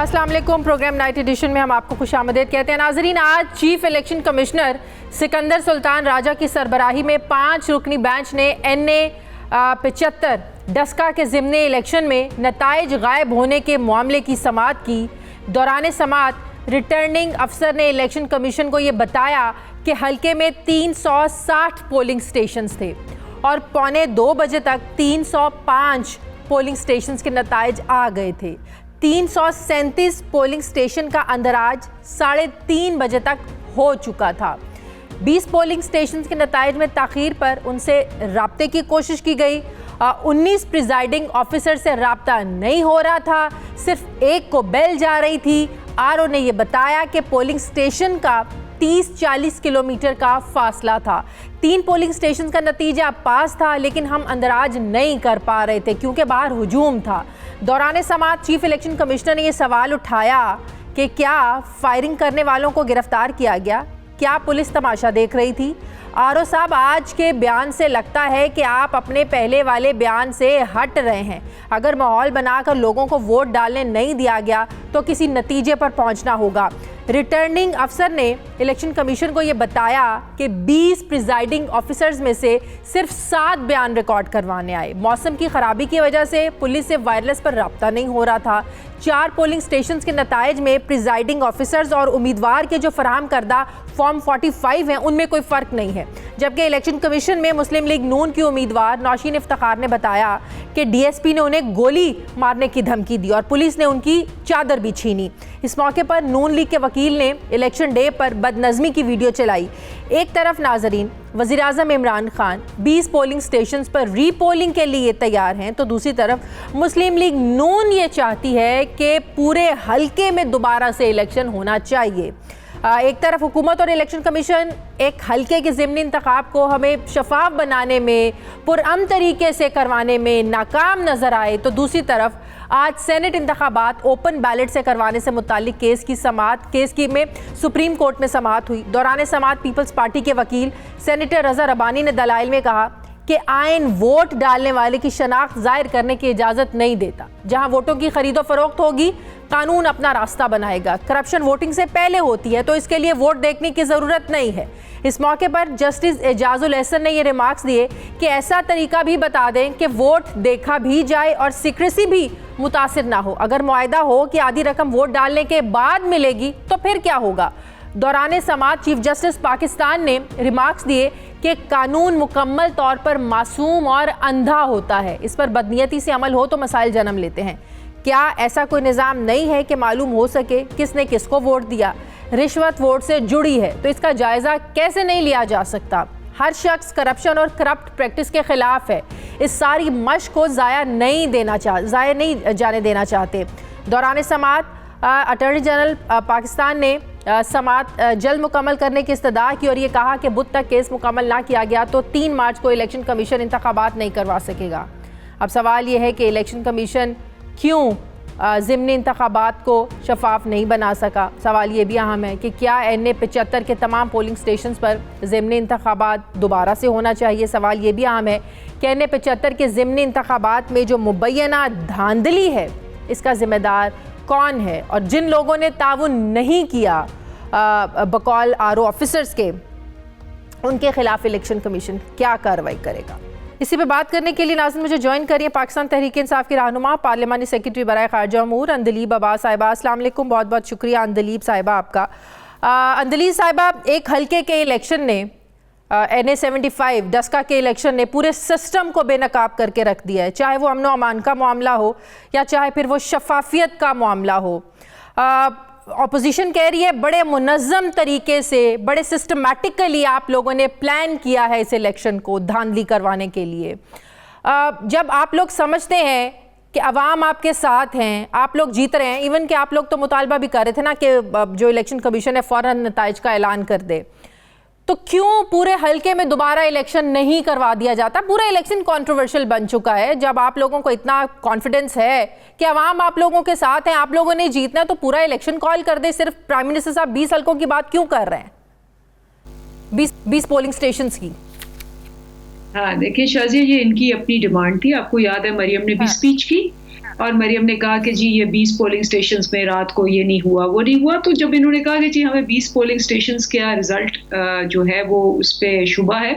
अस्सलाम वालेकुम। Programme night addition में हम आपको खुशामदीद कहते हैं। नाजरीन, आज chief election commissioner Sikandar Sultan Raja की सरबराही में 5 रुकनी बेंच ने NA 75 डस्का के ज़िम्नी इलेक्शन में नताइज गायब होने के मामले की समाअत की। दौरान समाअत रिटर्निंग अफसर ने इलेक्शन कमीशन को ये बताया कि हल्के में 360 पोलिंग स्टेशंस थे और 1:45 बजे तक 305 पोलिंग स्टेशंस के नताइज आ गए थे। 337 पोलिंग स्टेशन का अंदराज 3:30 बजे तक हो चुका था। 20 पोलिंग स्टेशन के नताइज में ताख़ीर पर उनसे राब्ते की कोशिश की गई। 19 प्रिजाइडिंग ऑफिसर से राब्ता नहीं हो रहा था, सिर्फ एक को बेल जा रही थी। RO ने यह बताया कि पोलिंग स्टेशन का 30-40 किलोमीटर का फासला था। 3 पोलिंग स्टेशन का नतीजा पास था, लेकिन हम अंदराज नहीं कर पा रहे थे क्योंकि बाहर हुजूम था। दौरान समाअत चीफ इलेक्शन कमिश्नर ने यह सवाल उठाया कि क्या फायरिंग करने वालों को गिरफ्तार किया गया, क्या पुलिस तमाशा देख रही थी। RO साहब, आज के बयान से लगता है कि आप अपने पहले वाले बयान से हट रहे हैं। अगर माहौल बनाकर लोगों को वोट डालने नहीं दिया गया तो किसी नतीजे पर पहुंचना होगा। रिटर्निंग अफसर ने इलेक्शन कमीशन को ये बताया कि 20 प्रिजाइडिंग ऑफिसर्स में से सिर्फ 7 बयान रिकॉर्ड करवाने आए। मौसम की खराबी की वजह से पुलिस से वायरलेस पर रब्ता नहीं हो रहा था। 4 पोलिंग स्टेशंस के नताइज में प्रिजाइडिंग ऑफिसर्स और उम्मीदवार के जो फराहम करदा फॉर्म 45 हैं उनमें कोई फ़र्क नहीं है। जबकि इलेक्शन कमीशन में मुस्लिम लीग नून की उम्मीदवार नौशीन इफ्तिखार ने बताया कि DSP ने उन्हें गोली मारने की धमकी दी और पुलिस ने उनकी चादर भी छीनी। इस मौके पर नून लीग के वकील ने इलेक्शन डे पर बदनज़मी की वीडियो चलाई। एक तरफ नाजरीन वज़ीर आज़म इमरान खान 20 पोलिंग स्टेशंस पर रीपोलिंग के लिए तैयार हैं, तो दूसरी तरफ मुस्लिम लीग नून ये चाहती है कि पूरे हल्के में दोबारा से इलेक्शन होना चाहिए। एक तरफ हुकूमत और इलेक्शन कमीशन एक हल्के के ज़िमनी इंतखाब को हमें शफाफ बनाने में, पुरअमन तरीके से करवाने में नाकाम नज़र आए, तो दूसरी तरफ आज सेनेट इंतखाबात ओपन बैलेट से करवाने से मुतालिक केस की में सुप्रीम कोर्ट में समाअत हुई। दौरान समाअत पीपल्स पार्टी के वकील सेनेटर रज़ा रबानी ने दलाइल में कहा कि आइन वोट डालने वाले की शनाख्त जाहिर करने की इजाज़त नहीं देता। जहां वोटों की खरीदो फरोख्त होगी, कानून अपना रास्ता बनाएगा। करप्शन वोटिंग से पहले होती है, तो इसके लिए वोट देखने की ज़रूरत नहीं है। इस मौके पर जस्टिस एजाजुल एहसन ने ये रिमार्क्स दिए कि ऐसा तरीका भी बता दें कि वोट देखा भी जाए और सीक्रेसी भी मुतासिर ना हो। अगर मुआयदा हो कि आधी रकम वोट डालने के बाद मिलेगी तो फिर क्या होगा। दौरान समाअत चीफ जस्टिस पाकिस्तान ने रिमार्क्स दिए कि कानून मुकम्मल तौर पर मासूम और अंधा होता है, इस पर बदनीयती से अमल हो तो मसाइल जन्म लेते हैं। क्या ऐसा कोई निज़ाम नहीं है कि मालूम हो सके किसने किसको वोट दिया। रिश्वत वोट से जुड़ी है तो इसका जायज़ा कैसे नहीं लिया जा सकता। हर शख्स करप्शन और करप्ट प्रैक्टिस के ख़िलाफ़ है। इस सारी मश्क को ज़ाया नहीं जाने देना चाहते। दौरान समाअत अटॉर्नी जनरल पाकिस्तान ने समाअत जल्द मुकम्मल करने की इस्तदा की और ये कहा कि बुध तक केस मुकम्मल ना किया गया तो 3 मार्च को इलेक्शन कमीशन इंतखाबात नहीं करवा सकेगा। अब सवाल ये है कि इलेक्शन कमीशन क्यों ज़िमनी इंतखाबात को शफाफ नहीं बना सका। सवाल ये भी अहम है कि क्या NA 75 के तमाम पोलिंग स्टेशन पर ज़िमनी इंतखाबात दोबारा से होना चाहिए। सवाल ये भी अहम है कि NA 75 के ज़िमनी इंतखाबात में जो मुबैना धांधली है इसका ज़िम्मेदार कौन है, और जिन लोगों ने ताउन नहीं किया बकौल RO ऑफिसर्स के, उनके खिलाफ इलेक्शन कमीशन क्या कार्रवाई करेगा। इसी पे बात करने के लिए नाज़रीन मुझे ज्वाइन करिए पाकिस्तान तहरीक इंसाफ की रहनुमा पार्लिमानी सेक्रेटरी बराए खारजा अमूर अंदलीब अब्बास साहिबा। अस्सलाम वालेकुम, बहुत बहुत शुक्रिया अंदलीब साहिबा आपका। अंदलीब साहिबा, एक हल्के के इलेक्शन ने NA 75 डस्का के इलेक्शन ने पूरे सिस्टम को बेनकाब करके रख दिया है, चाहे वो अमन व अमान का मामला हो या चाहे फिर वो शफाफियत का मामला हो। ऑपोजिशन कह रही है बड़े मुनज़्ज़म तरीके से, बड़े सिस्टमैटिकली आप लोगों ने प्लान किया है इस इलेक्शन को धांधली करवाने के लिए। जब आप लोग समझते हैं कि अवाम आपके साथ हैं, आप लोग जीत रहे हैं, इवन कि आप लोग तो मुतालबा भी कर रहे थे ना कि जो इलेक्शन कमीशन है फ़ौरन नताइज का ऐलान कर दे, तो क्यों पूरे हल्के में दोबारा इलेक्शन नहीं करवा दिया जाता। पूरा इलेक्शन कंट्रोवर्शियल बन चुका है। जब आप लोगों को इतना कॉन्फिडेंस है कि अवाम आप लोगों के साथ हैं, आप लोगों ने जीतना है, तो पूरा इलेक्शन कॉल कर दे। सिर्फ प्राइम मिनिस्टर साहब 20 हल्कों की बात क्यों कर रहे हैं, 20 पोलिंग स्टेशंस की। हाँ देखिए शाजिया, ये इनकी अपनी डिमांड थी। आपको याद है मरियम ने भी स्पीच की और मरियम ने कहा कि जी ये 20 पोलिंग स्टेशंस में रात को ये नहीं हुआ, वो नहीं हुआ। तो जब इन्होंने कहा कि जी हमें 20 पोलिंग स्टेशंस का रिजल्ट जो है वो उस पे शुबा है,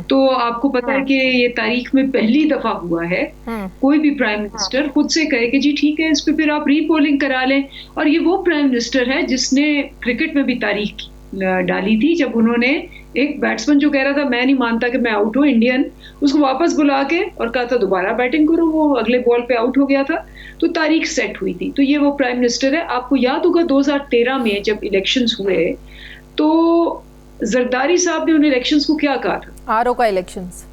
तो आपको पता है कि ये तारीख में पहली दफा हुआ है कोई भी प्राइम मिनिस्टर खुद से कहे कि जी ठीक है इस पे फिर आप रीपोलिंग करा लें। और ये वो प्राइम मिनिस्टर है जिसने क्रिकेट में भी तारीख डाली थी, जब उन्होंने एक बैट्समैन जो कह रहा था मैं नहीं मानता कि मैं आउट हूँ इंडियन, उसको वापस बुला के और कहा था दोबारा बैटिंग करो, वो अगले बॉल पे आउट हो गया था, तो तारीख सेट हुई थी। तो ये वो प्राइम मिनिस्टर है। आपको याद होगा 2013 में जब इलेक्शंस हुए तो जरदारी साहब ने उन इलेक्शंस को क्या कहा था? आरओ का इलेक्शंस।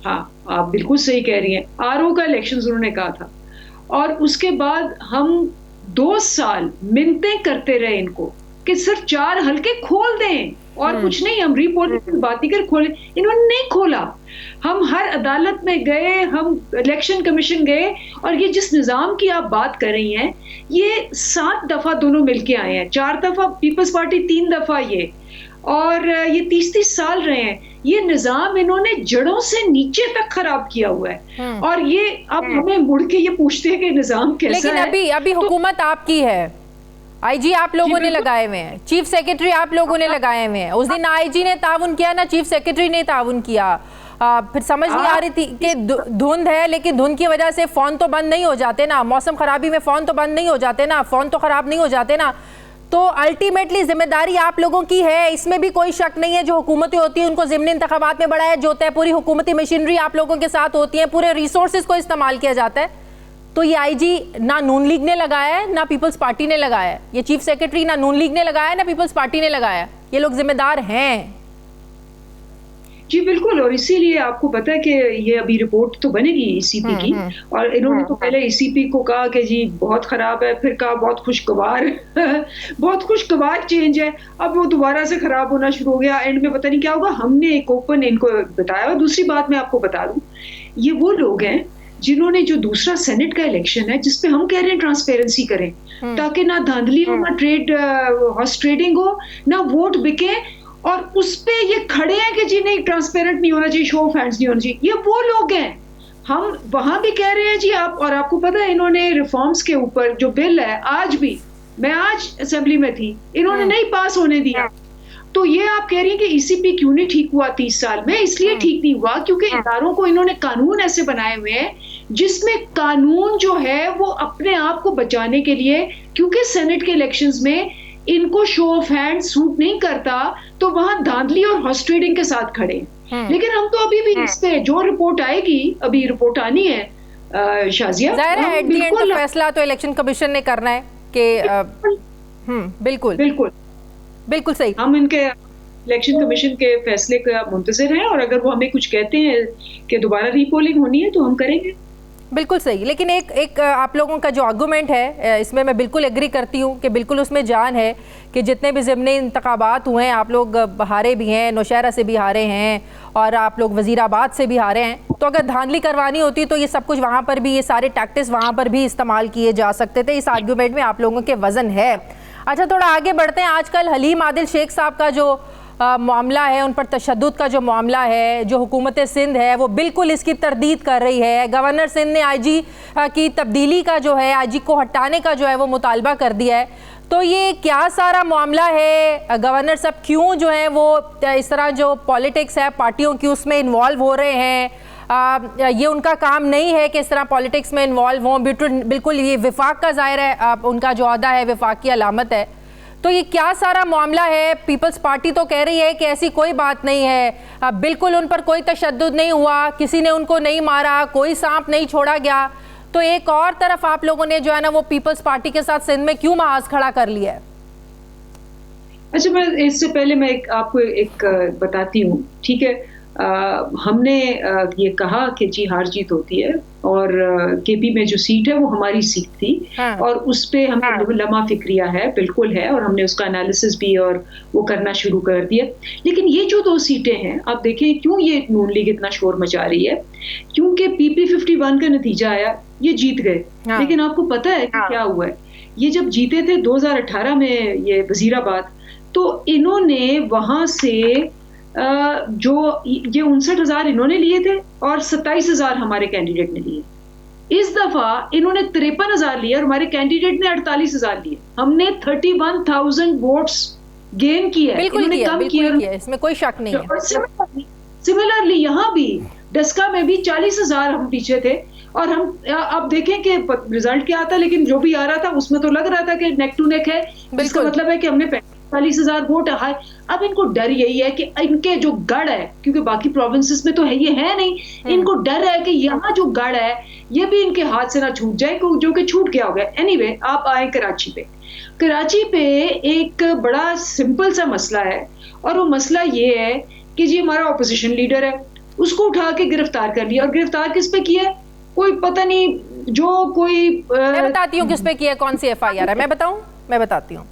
हाँ, आप बिल्कुल सही कह रही हैं, आरओ का इलेक्शंस उन्होंने कहा था। और उसके बाद हम 2 साल मिन्नतें करते रहे इनको कि सिर्फ 4 हल्के खोल दें और कुछ नहीं, हम रीपोलिंग की बात नहीं कर, खोले। इन्होंने नहीं खोला। हम हर अदालत में गए, हम इलेक्शन कमीशन गए, और ये जिस निजाम की आप बात कर रही हैं ये 7 दफा दोनों मिलके आए हैं, 4 दफा पीपल्स पार्टी, 3 दफा ये, और ये 30-30 साल रहे हैं। ये निजाम इन्होंने जड़ों से नीचे तक खराब किया हुआ है। और ये अब हमें मुड़ के ये पूछते हैं कि निजाम कैसा है। लेकिन अभी हुकूमत आपकी है, आईजी आप लोगों ने लगाए हुए हैं, चीफ सेक्रेटरी आप लोगों ने लगाए हुए हैं। उस दिन आईजी ने ताउन किया ना चीफ सेक्रेटरी ने ताउन किया। फिर समझ नहीं आ रही थी कि धुंध है, लेकिन धुंध की वजह से फोन तो बंद नहीं हो जाते ना, मौसम खराबी में फोन तो बंद नहीं हो जाते ना, फोन तो खराब नहीं हो जाते ना। तो अल्टीमेटली जिम्मेदारी आप लोगों की है, इसमें भी कोई शक नहीं है। जो हुकूमतें होती है उनको ज़िमनी इंतखाबात में बढ़ाया जाता है, पूरी हुकूमती मशीनरी आप लोगों के साथ होती है, पूरे रिसोर्सेज को इस्तेमाल किया जाता है। तो ये आईजी ना नून लीग ने लगाया है ना पीपल्स पार्टी ने लगाया है, ये चीफ सेक्रेटरी ना नून लीग ने लगाया है ना पीपल्स पार्टी ने लगाया, ये लोग जिम्मेदार हैं। जी बिल्कुल, और इसीलिए आपको पता है कि ये अभी रिपोर्ट तो बनेगी ईसीपी की, और इन्होंने तो पहले ईसीपी को कहा कि जी बहुत खराब है, फिर कहा बहुत खुशगवार बहुत खुशगवार चेंज है, अब वो दोबारा से खराब होना शुरू हो गया। एंड में पता नहीं क्या होगा। हमने एक ओपन इनको बताया। और दूसरी बात मैं आपको बता दूं, ये वो लोग हैं जिन्होंने जो दूसरा सेनेट का इलेक्शन है जिसपे हम कह रहे हैं ट्रांसपेरेंसी करें, ताकि ना धांधली हो, ना हॉर्स ट्रेडिंग हो, ना वोट बिके, और उस पे ये खड़े हैं कि जी नहीं ट्रांसपेरेंट नहीं होना चाहिए, शो ऑफ हैंड्स नहीं होना चाहिए। ये वो लोग हैं। हम वहां भी कह रहे हैं जी आप, और आपको पता है इन्होंने रिफॉर्म्स के ऊपर जो बिल है, आज भी मैं आज असेंबली में थी, इन्होंने नहीं पास होने दिया। तो ये आप कह रही हैं कि ईसीपी क्यों नहीं ठीक हुआ 30 साल में? इसलिए ठीक नहीं हुआ क्योंकि इदारों को इन्होंने कानून ऐसे बनाए हुए हैं जिसमें कानून जो है वो अपने आप को बचाने के लिए, क्योंकि सेनेट के इलेक्शंस में इनको शो ऑफ हैंड सूट नहीं करता, तो वहां धांधली और हॉर्स ट्रेडिंग के साथ खड़े। लेकिन हम तो अभी भी इस पे जो रिपोर्ट आएगी, अभी रिपोर्ट आनी है शाजिया, जाहिर है एट द एंड तो फैसला तो इलेक्शन कमीशन ने करना है कि बिल्कुल बिल्कुल बिल्कुल सही। हम इनके इलेक्शन कमीशन के फैसले का मुंतज़िर हैं, और अगर वो हमें कुछ कहते हैं कि दोबारा रीपोलिंग होनी है तो हम करेंगे। बिल्कुल सही। लेकिन एक आप लोगों का जो आर्गूमेंट है इसमें मैं बिल्कुल एग्री करती हूँ कि बिल्कुल उसमें जान है कि जितने भी ज़िमनी इंतखाबात हुए हैं, आप लोग हारे भी हैं, नौशहरा से भी हारे हैं और आप लोग वज़ीराबाद से भी हारे हैं। तो अगर धांधली करवानी होती तो ये सब कुछ वहाँ पर भी, ये सारे टैक्टिक्स वहाँ पर भी इस्तेमाल किए जा सकते थे। इस आर्गूमेंट में आप लोगों के वज़न है। अच्छा, थोड़ा आगे बढ़ते हैं। आजकल हलीम आदिल शेख साहब का जो मामला है, उन पर तशद्दुद का जो मामला है, जो हुकूमत सिंध है वो बिल्कुल इसकी तरदीद कर रही है। गवर्नर सिंध ने आईजी की तब्दीली का जो है, आईजी को हटाने का जो है वो मुतालबा कर दिया है। तो ये क्या सारा मामला है? गवर्नर साहब क्यों जो है वो इस तरह जो पॉलिटिक्स है पार्टियों की उसमें इन्वॉल्व हो रहे हैं? ये उनका काम नहीं है कि इस तरह पॉलिटिक्स में इन्वॉल्व हों। बिल्कुल ये विफाक का ज़ाहिर है, उनका जो अहदा है विफाक की अलामत है। तो ये क्या सारा मामला है? पीपल्स पार्टी तो कह रही है कि ऐसी कोई बात नहीं है, बिल्कुल उन पर कोई तशद्दुद नहीं हुआ, किसी ने उनको नहीं मारा, कोई सांप नहीं छोड़ा गया। तो एक और तरफ आप लोगों ने जो है ना वो पीपल्स पार्टी के साथ सिंध में क्यों महाज खड़ा कर लिया है? अच्छा, मैं इससे पहले मैं आपको एक बताती हूँ, ठीक है। हमने ये कहा कि जी हार जीत होती है, और केपी में जो सीट है वो हमारी सीट थी, और उस पे हमने लम्हा फिक्रिया है, बिल्कुल है, और हमने उसका एनालिसिस भी और वो करना शुरू कर दिया। लेकिन ये जो 2 सीटें हैं, आप देखें क्यों ये नून लीग इतना शोर मचा रही है, क्योंकि PP 51 का नतीजा आया, ये जीत गए। लेकिन आपको पता है कि क्या हुआ है? ये जब जीते थे 2018 में ये वजीराबाद, तो इन्होंने वहां से जो ये 59,000 इन्होंने लिए थे और 27,000 हमारे कैंडिडेट ने लिए। इस दफा इन्होंने 53,000 लिए और हमारे कैंडिडेट ने 48,000 लिए। हमने 31,000 वोट्स गेन किया है, इन्होंने कम किया, इसमें कोई शक नहीं है। सिमिलरली यहाँ भी डस्का में भी 40,000 हम पीछे थे और हम अब देखें कि रिजल्ट क्या आता है, लेकिन जो भी आ रहा था उसमें तो लग रहा था कि नेक टू नेक है, जिसका मतलब है कि हमने 45,000 वोट हाई। अब इनको डर यही है कि इनके जो गढ़ है, क्योंकि बाकी प्रोविंसेस में तो है ये है नहीं, इनको डर है कि यहाँ जो गढ़ है ये भी इनके हाथ से ना छूट जाए, जो कि छूट गया होगा। एनीवे, आप आए कराची पे। कराची पे एक बड़ा सिंपल सा मसला है और वो मसला ये है कि जी हमारा ऑपोजिशन लीडर है, उसको उठा के गिरफ्तार कर लिया। और गिरफ्तार किस पे किया, कोई पता नहीं, जो कोई मैं बताती हूँ किस पे किया, कौन सी एफआईआर है, मैं बताती हूँ।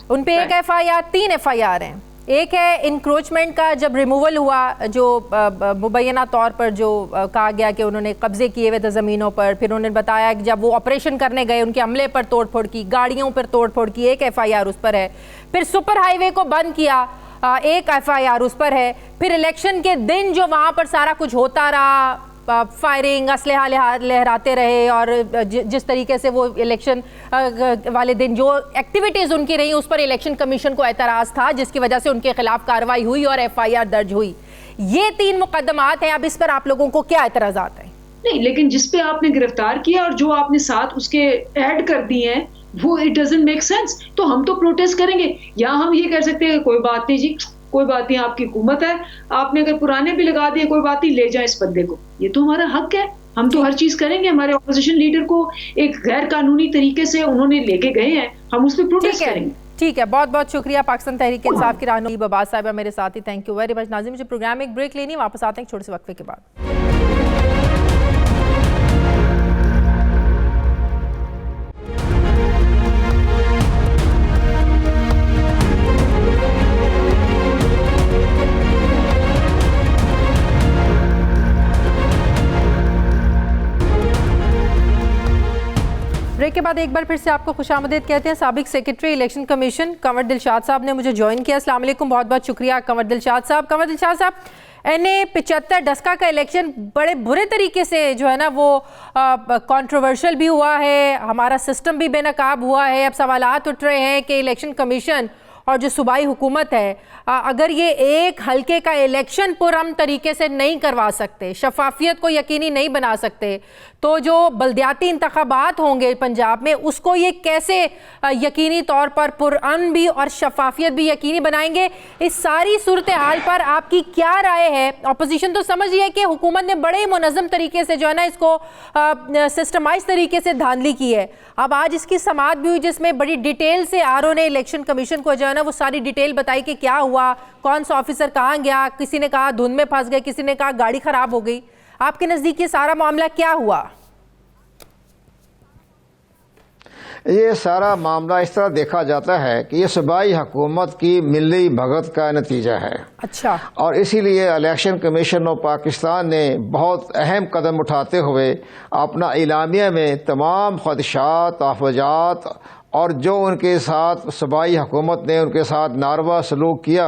उन पे एक एफआईआर, 3 एफआईआर हैं। एक है इंक्रोचमेंट का, जब रिमूवल हुआ, जो मुबैना तौर पर जो कहा गया कि उन्होंने कब्जे किए हुए थे ज़मीनों पर। फिर उन्होंने बताया कि जब वो ऑपरेशन करने गए उनके अमले पर तोड़फोड़ की, गाड़ियों पर तोड़फोड़ की, एक एफआईआर उस पर है। फिर सुपर हाईवे को बंद किया, एक एफआईआर उस पर है। फिर इलेक्शन के दिन जो वहाँ पर सारा कुछ होता रहा, फायरिंग, असलहा लहराते रहे, और जिस तरीके से वो इलेक्शन वाले दिन जो एक्टिविटीज़ उनकी रही उस पर इलेक्शन कमीशन को एतराज़ था, जिसकी वजह से उनके खिलाफ कार्रवाई हुई और एफआईआर दर्ज हुई। ये 3 मुकदमात हैं। अब इस पर आप लोगों को क्या एतराज़ात हैं? नहीं, लेकिन जिस पे आपने गिरफ्तार किया और जो आपने साथ उसके ऐड कर दिए हैं, वो इट डजंट मेक सेंस। तो हम तो प्रोटेस्ट करेंगे, या हम ये कह सकते हैं कोई बात नहीं जी, कोई बात नहीं, आपकी हुकूमत है, आपने अगर पुराने भी लगा दिए कोई बात नहीं, ले जाए इस बंदे को, ये तो हमारा हक है, हम तो हर चीज करेंगे। हमारे ऑपोजिशन लीडर को एक गैर कानूनी तरीके से उन्होंने लेके गए हैं, हम उस पर प्रोटेस्ट करेंगे। ठीक है, बहुत बहुत शुक्रिया। पाकिस्तान तहरीक इंसाफ की रहनुमा बबाज साहिबा मेरे साथ ही, थैंक यू वेरी मच। नाज़रीन, मुझे प्रोग्राम में एक ब्रेक लेनी है, वापस आते हैं छोटे से वक्फे के बाद। ब्रेक के बाद एक बार फिर से आपको खुशामदीद कहते हैं। साबिक secretary election commission Kanwar Dilshad साहब ने मुझे ज्वाइन किया। अस्सलाम वालेकुम, बहुत बहुत शुक्रिया कंवर दिलशाद साहब। कंवर दिलशाद साहब, NA 75 डस्का का इलेक्शन बड़े बुरे तरीके से जो है ना वो कंट्रोवर्शियल भी हुआ है, हमारा सिस्टम भी बेनकाब हुआ है। अब सवालात उठ रहे हैं कि इलेक्शन कमीशन और जो सूबाई हुकूमत है, अगर ये एक हल्के का इलेक्शन पुरअमन तरीके से नहीं करवा सकते, शफाफियत को यकीनी नहीं बना सकते, तो जो बल्दियाती इंतखाबात होंगे पंजाब में उसको ये कैसे यकीनी तौर पर पुरअमन भी और शफाफियत भी यकीनी बनाएंगे? इस सारी सूरत हाल पर आपकी क्या राय है? अपोजिशन तो समझ रही है कि हुकूमत ने बड़े मुनज़्ज़म तरीके से जो है ना इसको सिस्टमाइज तरीके से धांधली की है। अब आज इसकी समाअत भी हुई जिसमें बड़ी डिटेल से RO ने इलेक्शन कमीशन को जो है ना वो सारी डिटेल बताई कि क्या हुआ, कौन सा ऑफिसर कहाँ गया, किसी ने कहा धुंध में फंस गए, किसी ने कहा गाड़ी खराब हो गई। आपके नज़दीक ये सारा मामला क्या हुआ? ये सारा मामला इस तरह देखा जाता है कि ये सूबाई हुकूमत की मिली भगत का नतीजा है। अच्छा। और इसीलिए इलेक्शन कमीशन ऑफ पाकिस्तान ने बहुत अहम कदम उठाते हुए अपना इलामिया में तमाम खदशात, तहफ़्फ़ुज़ात और जो उनके साथ सूबाई हुकूमत ने उनके साथ नारवा सलूक किया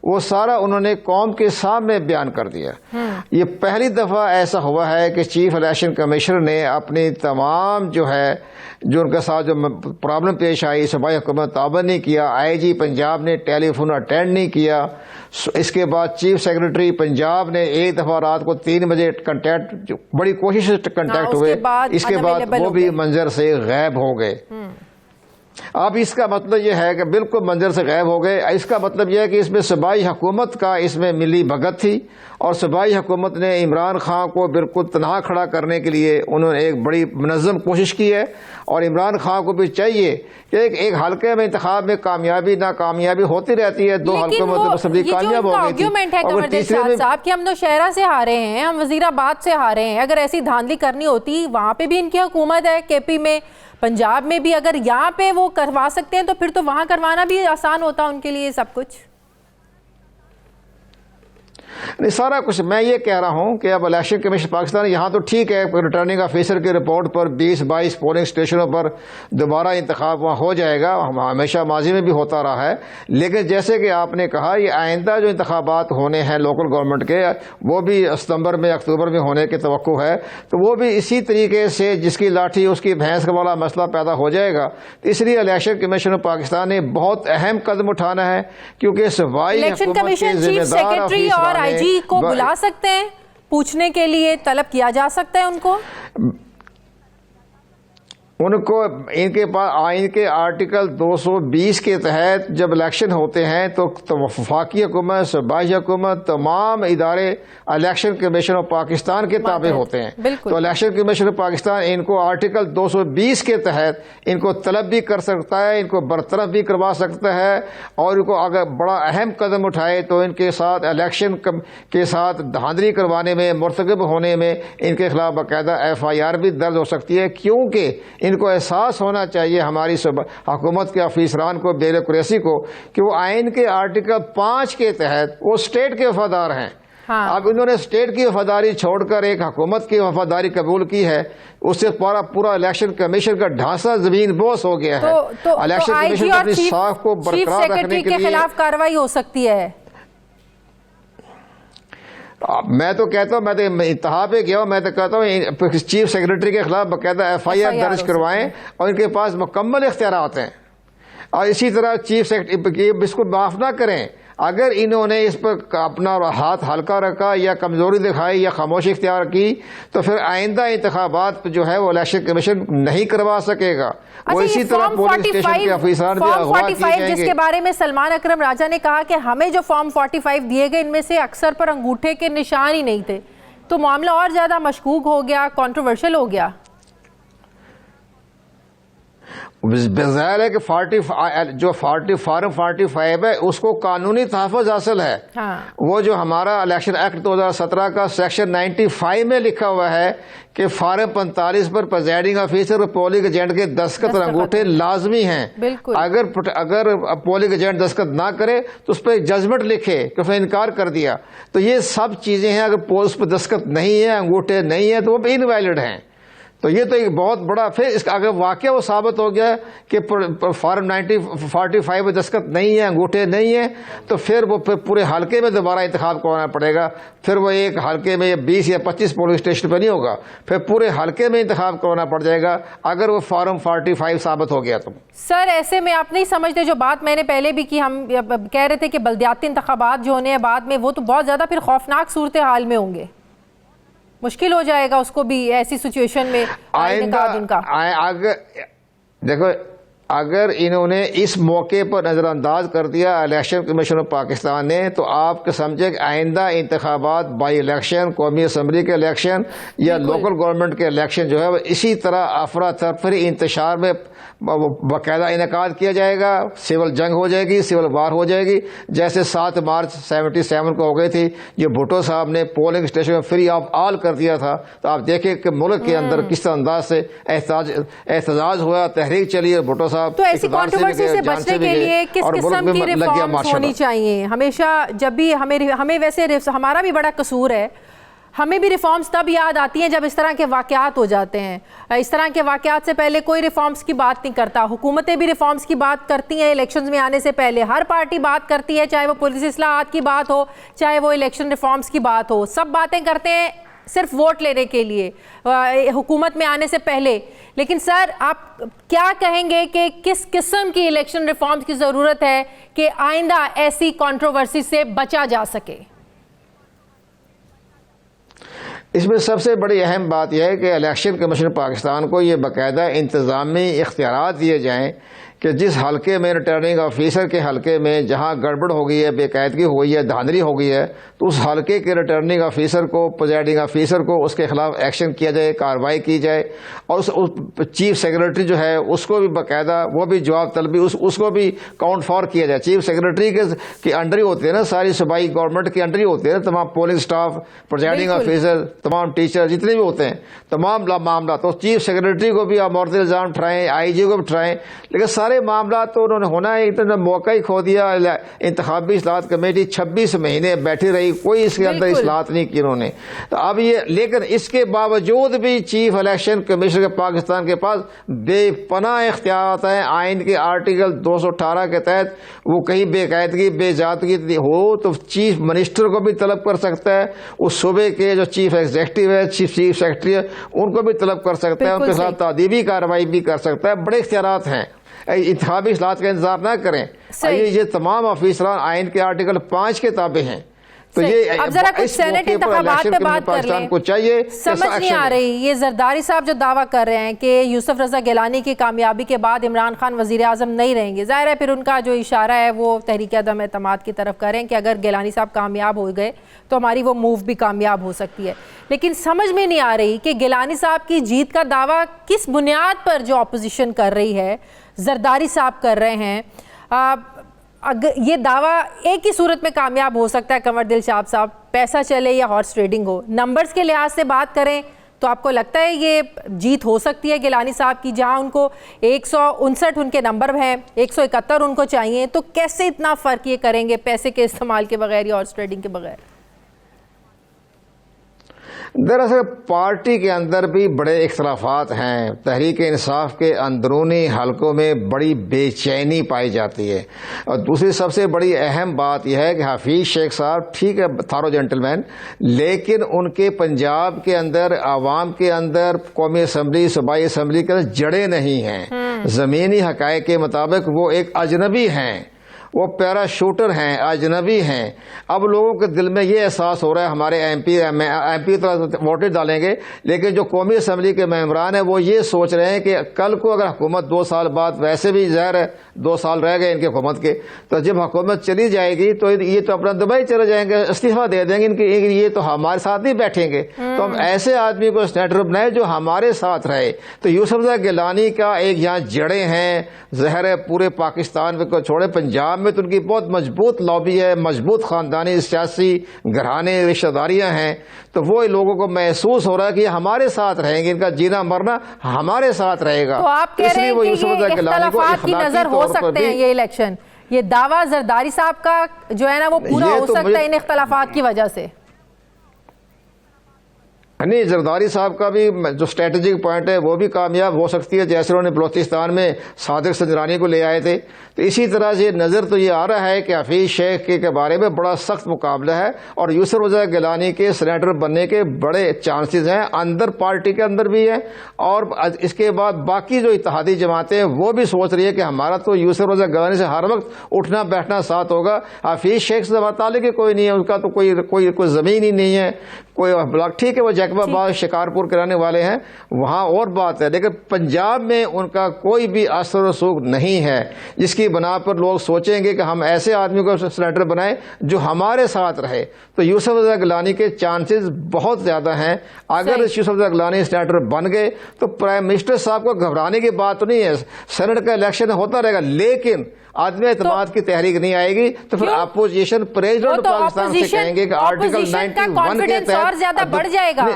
वो सारा उन्होंने कौम के सामने बयान कर दिया। ये पहली दफ़ा ऐसा हुआ है कि चीफ इलेक्शन कमिश्नर ने अपनी तमाम जो उनके साथ जो प्रॉब्लम पेश आई, सूबाई हुकूमत ताबन नहीं किया, IG पंजाब ने टेलीफोन अटेंड नहीं किया। इसके बाद चीफ सेक्रेटरी पंजाब ने एक दफ़ा रात को 3 बजे कंटैक्ट, बड़ी कोशिश से कंटैक्ट हुए, इसके बाद वो भी मंजर से गायब हो गए। अब इसका मतलब यह है कि बिल्कुल मंजर से गायब हो गए। इसका मतलब यह है कि इसमें सूबाई हुकूमत का इसमें मिली भगत थी और सूबाई हुकूमत ने इमरान खान को बिल्कुल तनहा खड़ा करने के लिए उन्होंने एक बड़ी मुनज़्ज़म कोशिश की है। और इमरान खान को भी चाहिए कि एक हल्के में इंतखाब में कामयाबी नाकामयाबी होती रहती है, 2 हल्कों में तो सभी कामयाब हो गई थी। और तीसरे में साहब कि हम नौशहरा से हारे हैं, हम वजीराबाद से हारे हैं, अगर ऐसी धांधली करनी होती वहाँ पे भी इनकी हुकूमत है, KP में, पंजाब में भी, अगर यहाँ पे वो करवा सकते हैं तो फिर तो वहाँ करवाना भी आसान होता उनके लिए सब कुछ। नहीं, सारा कुछ मैं ये कह रहा हूं कि अब इलेक्शन कमीशन पाकिस्तान यहाँ तो ठीक है, रिटर्निंग ऑफिसर की रिपोर्ट पर 20-22 पोलिंग स्टेशनों पर दोबारा इंतखाब वहाँ हो जाएगा, हमेशा माजी में भी होता रहा है। लेकिन जैसे कि आपने कहा, ये आइंदा जो इंतखाबात होने हैं लोकल गवर्नमेंट के, वो भी सितंबर में अक्टूबर में होने की तवक्को है, तो वो भी इसी तरीके से जिसकी लाठी उसकी भैंस वाला मसला पैदा हो जाएगा। तो इसलिए इलेक्शन कमीशन पाकिस्तान ने बहुत अहम कदम उठाना है, क्योंकि इलेक्शन कमीशन चीफ सेक्रेटरी और आईजी को बुला सकते हैं, पूछने के लिए तलब किया जा सकता है उनको इनके पास आइन के आर्टिकल 220 के तहत जब इलेक्शन होते हैं तो वफाकी हुकूमत, सूबाई हुकूमत, तमाम इदारे इलेक्शन कमीशन ऑफ पाकिस्तान के ताबे होते हैं। तो इलेक्शन कमीशन ऑफ पाकिस्तान इनको आर्टिकल 220 के तहत इनको तलब भी कर सकता है, इनको बरतरफ भी करवा सकता है, और इनको अगर बड़ा अहम कदम उठाए तो इनके साथ इलेक्शन के साथ धांधली करवाने में, मुर्तकब होने में इनके खिलाफ बाकायदा FIR भी दर्ज हो सकती है। क्योंकि इनको एहसास होना चाहिए, हमारी हुकूमत के अफसरान को, ब्यूरोक्रेसी को, कि वो आइन के आर्टिकल 5 के तहत वो स्टेट के वफादार हैं। हाँ। अब इन्होंने स्टेट की वफादारी छोड़कर एक हुकूमत की वफादारी कबूल की है, उससे पूरा इलेक्शन कमीशन का ढांचा जमीन बोस हो गया है। इलेक्शन कमीशन अपनी साख को बरकरार रखने के खिलाफ कार्रवाई हो सकती है। मैं तो कहता हूँ, मैं तो इंतहा पे गया हूँ, मैं तो कहता हूँ चीफ सेक्रेटरी के खिलाफ बाकायदा FIR दर्ज करवाएं, और इनके पास मुकम्मल इख्तियारात हैं। और इसी तरह चीफ सेक्रेटरी इसको माफ ना करें, अगर इन्होंने इस पर अपना हाथ हल्का रखा या कमजोरी दिखाई या खामोशी इख्तियार की, तो फिर आइंदा इंतखाबात जो है वो इलेक्शन कमीशन नहीं करवा सकेगा। वो इसी तरह पोलिंग स्टेशन के अफसर भी अगवा किए जाएंगे। जिसके बारे में सलमान अकरम राजा ने कहा कि हमें जो फॉर्म 45 दिए गए, इनमें से अक्सर पर अंगूठे के निशान ही नहीं थे, तो मामला और ज्यादा मशकूक हो गया, कंट्रोवर्शियल हो गया। ज़ाहिर है कि फॉर्म 45 है उसको कानूनी तहफ़्फ़ुज़ हासिल है। हाँ। वो जो हमारा इलेक्शन एक्ट 2017 का सेक्शन 95 में लिखा हुआ है कि फॉर्म 45 पर प्रिजाइडिंग ऑफिसर और पोलिंग एजेंट के दस्तखत और अंगूठे लाजमी हैं। अगर पोलिंग एजेंट दस्तखत ना करे तो उस पर जजमेंट लिखे कि उसने इनकार कर दिया, तो ये सब चीजें हैं। अगर उस पर दस्तखत नहीं है, अंगूठे नहीं है, तो वो इनवैलिड हैं। तो ये तो एक बहुत बड़ा, फिर इसका अगर वाकया वो साबित हो गया कि फॉर्म 45 में दस्तखत नहीं है, अंगूठे नहीं है, तो फिर वो पूरे हल्के में दोबारा इंतखाब करवाना पड़ेगा। फिर वो एक हल्के में 20 या 25 पोलिंग स्टेशन पर नहीं होगा, फिर पूरे हल्के में इंतखाब करवाना पड़ जाएगा अगर वो फॉर्म 45 साबित हो गया। तो सर ऐसे में आप नहीं समझते, जो बात मैंने पहले भी की, हम कह रहे थे कि बल्दियाती इंतखाबात जो होने हैं बाद में, वो तो बहुत ज्यादा फिर खौफनाक सूरत हाल में होंगे, मुश्किल हो जाएगा उसको भी ऐसी सिचुएशन में देखो, अगर इन्होंने इस मौके पर नज़रअंदाज कर दिया इलेक्शन कमीशन ऑफ पाकिस्तान ने, तो आप समझे कि आइंदा इंतखाबात, बाई इलेक्शन, कौमी असम्बली के इलेक्शन या लोकल गवर्नमेंट के इलेक्शन जो है वो इसी तरह अफरा तफरी इंतशार में बाकायदा इनकाद किया जाएगा। सिविल जंग हो जाएगी, सिविल वार हो जाएगी, जैसे 7 मार्च 77 को हो गई थी, जो भुट्टो साहब ने पोलिंग स्टेशन में फ्री ऑफ ऑल कर दिया था। तो आप देखें कि मुल्क के अंदर किस अंदाज से एहतजाज हुआ, तहरीक चली, और भुट्टो साहब तो ऐसी कंट्रोवर्सी से बचने के लिए किस किस्म की रिफॉर्म्स होनी चाहिए? हमेशा जब भी हमें वैसे हमारा भी बड़ा कसूर है, हमें भी रिफॉर्म्स तब याद आती हैं जब इस तरह के वाकयात हो जाते हैं। इस तरह के वाकयात से पहले कोई रिफॉर्म्स की बात नहीं करता। हुकूमतें भी रिफॉर्म्स की बात करती हैं इलेक्शंस में आने से पहले, हर पार्टी बात करती है, चाहे वो पुलिस इस्लाहात की बात हो, चाहे वो इलेक्शन रिफॉर्म्स की बात हो, सब बातें करते हैं सिर्फ वोट लेने के लिए हुकूमत में आने से पहले। लेकिन सर आप क्या कहेंगे कि किस किस्म की इलेक्शन रिफॉर्म्स की ज़रूरत है कि आइंदा ऐसी कंट्रोवर्सी से बचा जा सके? इसमें सबसे बड़ी अहम बात यह है कि इलेक्शन कमीशन पाकिस्तान को ये बाकायदा इंतज़ामी इख्तियारात दिए जाएँ कि जिस हल्के में रिटर्निंग ऑफिसर के हल्के में जहां गड़बड़ हो गई है, बेकायदगी हो गई है, धांधली हो गई है, तो उस हल्के के रिटर्निंग ऑफिसर को, प्रिजाइडिंग ऑफिसर को उसके खिलाफ एक्शन किया जाए, कार्रवाई की जाए। और उस चीफ सेक्रेटरी जो है उसको भी बाकायदा वो भी जवाब तलबी उसको भी काउंट फॉर किया जाए। चीफ सेक्रेटरी के अंडर ही होते हैं ना, सारी सूबाई गवर्नमेंट के अंडर ही होते हैं तमाम पोलिंग स्टाफ, प्रिजाइडिंग ऑफिसर, तमाम टीचर जितने भी होते हैं, तमाम मामला तो चीफ सेक्रेटरी को भी आप मौत इल्ज़ाम उठाएं, आईजी को भी उठाएं, लेकिन सारे मामला तो उन्होंने होना है, इतना मौका ही खो दिया। इंतखाबी इस्लाहत कमेटी 26 महीने बैठी रही, कोई इसके अंदर इस्लाहत नहीं की उन्होंने। तो अब ये, लेकिन इसके बावजूद भी चीफ इलेक्शन कमीशन के पाकिस्तान के पास बेपनाह इख्तियार हैं। आइन के आर्टिकल 218 के तहत वो कहीं बेकायदगी बेजादगी हो तो चीफ मिनिस्टर को भी तलब कर सकता है, उस सूबे के जो चीफ एग्जीक्यूटिव है, चीफ सेक्रेटरी है, उनको भी तलब कर सकता है, उनके साथ तादीबी कार्रवाई भी कर सकता है। बड़े इख्तियारात हैं। इंतखाबी इस्लाहत का इंतजार ना करें। ये तमाम अफीसरान आइन के आर्टिकल 5 के ताबे हैं। तो ये अब जरा कुछ सेनेट इंतखाबात पे बात कर लें। को चाहिए, समझ नहीं आ रही ये जरदारी साहब जो दावा कर रहे हैं कि यूसुफ रजा गिलानी की कामयाबी के बाद इमरान खान वजीर आजम नहीं रहेंगे। जाहिर है फिर उनका जो इशारा है वो तहरीक अदम एतमाद की तरफ कर रहे हैं कि अगर गिलानी साहब कामयाब हो गए तो हमारी वो मूव भी कामयाब हो सकती है। लेकिन समझ में नहीं आ रही कि गिलानी साहब की जीत का दावा किस बुनियाद पर जो अपोजिशन कर रही है, जरदारी साहब कर रहे हैं। अगर ये दावा एक ही सूरत में कामयाब हो सकता है कंवर दिलशाद साहब, पैसा चले या हॉर्स ट्रेडिंग हो। नंबर्स के लिहाज से बात करें तो आपको लगता है ये जीत हो सकती है गिलानी साहब की, जहां उनको 159 उनके नंबर हैं, 171 उनको चाहिए, तो कैसे इतना फ़र्क ये करेंगे पैसे के इस्तेमाल के बगैर या हॉर्स ट्रेडिंग के बगैर? दरअसल पार्टी के अंदर भी बड़े इख्तलाफात हैं। तहरीक इंसाफ के अंदरूनी हलकों में बड़ी बेचैनी पाई जाती है। और दूसरी सबसे बड़ी अहम बात यह है कि हफीज शेख साहब ठीक है, थारो जेंटलमैन, लेकिन उनके पंजाब के अंदर, आवाम के अंदर, कौमी असम्बली, सूबाई असम्बली के अंदर जड़े नहीं हैं। ज़मीनी हक़ाइक़ के मुताबिक वो एक अजनबी हैं, वो पैराशूटर हैं, अजनबी हैं। अब लोगों के दिल में ये एहसास हो रहा है हमारे एमपी तो वोट डालेंगे, लेकिन जो कौमी असम्बली के मेंबरान हैं वो ये सोच रहे हैं कि कल को अगर हुकूमत 2 साल बाद, वैसे भी ज़ाहिर है 2 साल रह गए इनकी हुकूमत के, तो जब हुकूमत चली जाएगी तो ये तो अपना दुबई चले जाएंगे, इस्तीफा दे देंगे इनकी, ये तो हमारे साथ नहीं बैठेंगे। तो हम ऐसे आदमी को सेनेटर बनाए जो हमारे साथ रहे। तो यूसुफ रज़ा गिलानी का एक यहाँ जड़े हैं, ज़ाहिर है पूरे पाकिस्तान को छोड़े पंजाब में तो उनकी बहुत मजबूत लॉबी है, मजबूत खानदानी सियासी घराने रिश्तेदारियां हैं। तो वो लोगों को महसूस हो रहा है कि हमारे साथ रहेंगे, इनका जीना मरना हमारे साथ रहेगा। तो आप कह रहे हैं कि ये इख्तिलाफात की नजर हो सकते हैं ये इलेक्शन, ये दावा जरदारी साहब का जो है ना वो पूरा हो सकता है इन इख्तिलाफात की वजह से? नहीं, जरदारी साहब का भी जो स्ट्रेटेजिक पॉइंट है वो भी कामयाब हो सकती है, जैसे उन्होंने बलोचिस्तान में सादिक संजरानी को ले आए थे। तो इसी तरह से नज़र तो ये आ रहा है कि हफीज शेख के बारे में बड़ा सख्त मुकाबला है और यूसुफ रज़ा गिलानी के सेनेटर बनने के बड़े चांसेस हैं, अंदर पार्टी के अंदर भी है। और इसके बाद बाकी जो इत्तेहादी जमातें हैं वो भी सोच रही है कि हमारा तो यूसुफ रज़ा गिलानी से हर वक्त उठना बैठना साथ होगा। हफीज शेख से ताल्लुक कोई नहीं है, उनका तो कोई ज़मीन ही नहीं है, कोई ब्लॉक, ठीक है वो जैकबाबाद शिकारपुर के रहने वाले हैं, वहाँ और बात है, लेकिन पंजाब में उनका कोई भी असर रसूख नहीं है, जिसकी बना पर लोग सोचेंगे कि हम ऐसे आदमी को सेनेटर बनाएं जो हमारे साथ रहे। तो यूसुफ रज़ा गिलानी के चांसेस बहुत ज़्यादा हैं। अगर यूसुफ रज़ा गिलानी सेनेटर बन गए तो प्राइम मिनिस्टर साहब को घबराने की बात तो नहीं है, सेनेट का इलेक्शन होता रहेगा, लेकिन आदमी एतमाद की तहरीक नहीं आएगी। तो फिर अपोजिशन प्रेसिडेंट पाकिस्तान से कहेंगे कि आर्टिकल 91 के तहत और ज्यादा बढ़ जाएगा।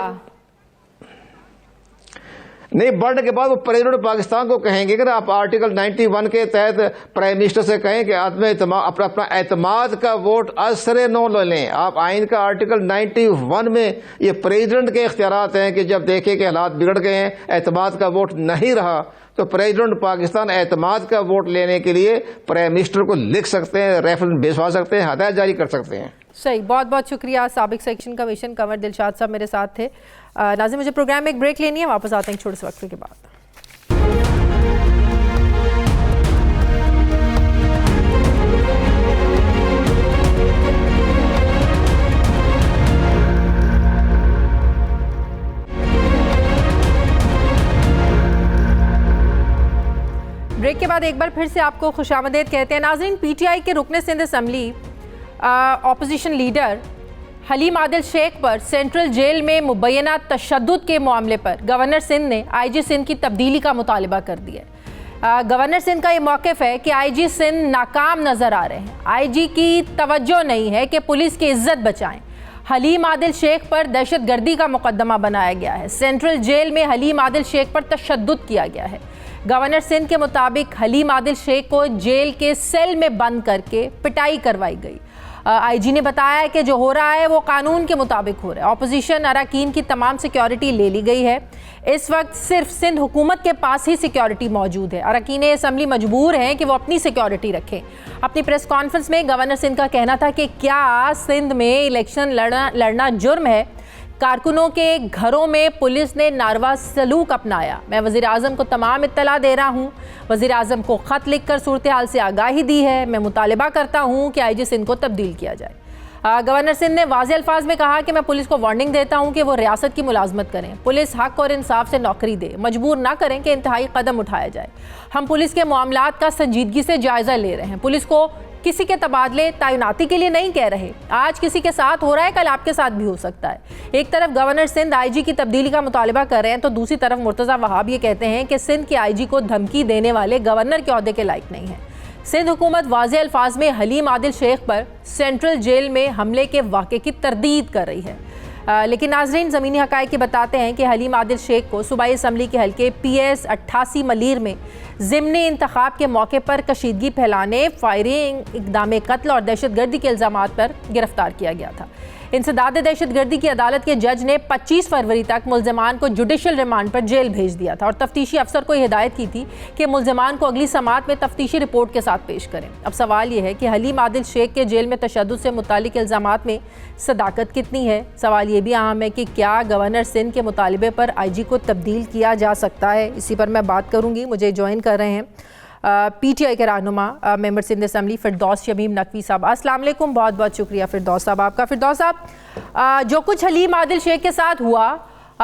नहीं, बढ़ने के बाद वो प्रेसिडेंट पाकिस्तान को कहेंगे कि आप आर्टिकल 91 के तहत प्राइम मिनिस्टर से कहें कि आदमी अपना एतमाद का वोट असरे नो ले लें। आप आइन का आर्टिकल 91 में ये प्रेसिडेंट के इख्तियारात हैं कि जब देखे कि हालात बिगड़ गए हैं, एतमाद का वोट नहीं रहा, तो प्रेसिडेंट पाकिस्तान एतमाद का वोट लेने के लिए प्राइम मिनिस्टर को लिख सकते हैं, रेफरेंस भिजवा सकते हैं, हदायत जारी कर सकते हैं। सही, बहुत बहुत शुक्रिया। साबिक सेक्शन कमीशन कंवर दिलशाद साहब मेरे साथ थे। नाज़िम, मुझे प्रोग्राम में एक ब्रेक लेनी है, वापस आते हैं छोटे से वक्त के बाद। ब्रेक के बाद एक बार फिर से आपको खुशामदीद कहते हैं। नाज़रीन, पीटीआई के रुकने Sindh assembly opposition leader Haleem Adil Sheikh पर सेंट्रल जेल में मुबैना तशद्दुद के मामले पर गवर्नर सिंध ने आईजी सिंध की तब्दीली का मुतालिबा कर दिया। गवर्नर सिंध का ये मौक़िफ़ है कि आईजी सिंध नाकाम नज़र आ रहे हैं, आईजी की तवज्जो नहीं है कि पुलिस की इज्जत बचाएं। हलीम आदिल शेख पर दहशतगर्दी का मुकदमा बनाया गया है। सेंट्रल जेल में हलीम आदिल शेख पर तशद्दुद किया गया है। गवर्नर सिंध के मुताबिक हलीम आदिल शेख को जेल के सेल में बंद करके पिटाई करवाई गई। आईजी ने बताया कि जो हो रहा है वो कानून के मुताबिक हो रहा है। ऑपोजिशन अरकान की तमाम सिक्योरिटी ले ली गई है। इस वक्त सिर्फ सिंध हुकूमत के पास ही सिक्योरिटी मौजूद है। अरकान असम्बली मजबूर हैं कि वो अपनी सिक्योरिटी रखें। अपनी प्रेस कॉन्फ्रेंस में गवर्नर सिंध का कहना था कि क्या सिंध में इलेक्शन लड़ना जुर्म है। कारकुनों के घरों में पुलिस ने नारवा सलूक अपनाया। मैं वज़ीर आज़म को तमाम इत्तला दे रहा हूँ। वज़ीर आज़म को ख़त लिखकर सूरत हाल से आगाही दी है। मैं मुतालबा करता हूँ कि आईजी सिंध को तब्दील किया जाए। गवर्नर सिंध ने वाज़े अल्फाज में कहा कि मैं पुलिस को वार्निंग देता हूँ कि वो रियासत की मुलाजमत करें। पुलिस हक और इंसाफ से नौकरी दे, मजबूर ना करें कि इंतहाई कदम उठाया जाए। हम पुलिस के मामलात का संजीदगी से जायज़ा ले रहे हैं। पुलिस को किसी के तबादले तैनाती के लिए नहीं कह रहे। आज किसी के साथ हो रहा है, कल आपके साथ भी हो सकता है। एक तरफ गवर्नर सिंध आईजी की तब्दीली का मुतालबा कर रहे हैं तो दूसरी तरफ मुर्तज़ा वहाब ये कहते हैं कि सिंध के आईजी को धमकी देने वाले गवर्नर के ओहदे के लायक नहीं है। सिंध हुकूमत वाज़े अल्फाज में हलीम आदिल शेख पर सेंट्रल जेल में हमले के वाक़े की तरदीद कर रही है। लेकिन नाजरीन, ज़मीनी हक़ाइक़ के बताते हैं कि हलीम आदिल शेख को सूबाई असम्बली के हल्के PS 88 मलीर में ज़िमनी इंतखाब के मौके पर कशीदगी फैलाने, फायरिंग, इक़दाम कत्ल और दहशतगर्दी के इल्ज़ामात पर गिरफ्तार किया गया था। इंसदाद दहशतगर्दी की अदालत के जज ने 25 फरवरी तक मुल्ज़मान को जुडिशल रिमांड पर जेल भेज दिया था और तफ्तीशी अफसर को हिदायत की थी कि मुल्ज़मान को अगली समात में तफ्तीशी रिपोर्ट के साथ पेश करें। अब सवाल यह है कि हलीम आदिल शेख के जेल में तशद्दुद से मुतालिक इल्ज़ामात में सदाकत कितनी है। सवाल ये भी अहम है कि क्या गवर्नर सिंध के मुतालबे पर आईजी को तब्दील किया जा सकता है। इसी पर मैं बात करूँगी। मुझे ज्वाइन कर रहे हैं PTI के रहनुमा मेंबर सिंध असम्बली फिरदौस शमीम नकवी साहब। अस्सलाम वालेकुम, बहुत बहुत शुक्रिया फिरदौस साहब आपका। फिरदौस साहब, जो कुछ हलीम आदिल शेख के साथ हुआ,